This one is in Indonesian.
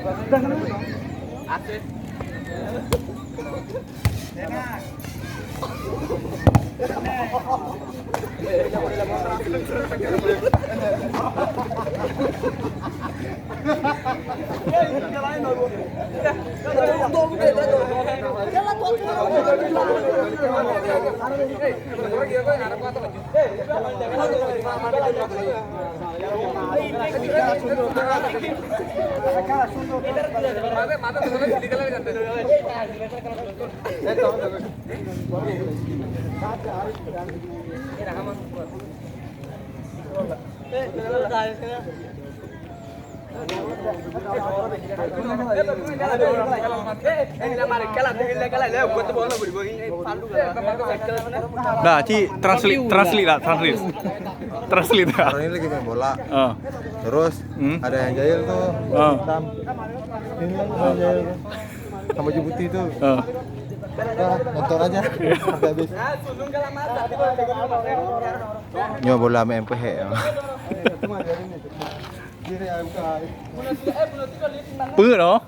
Nah, translate lah. Orang ini lagi main bola. Terus ada yang jahil tuh. Hitam. Ini yang jahil tuh. Sama Jibuti tuh. Udah, nonton aja sampai habis. Nyoba bola sama MPH ya. Pứ nó.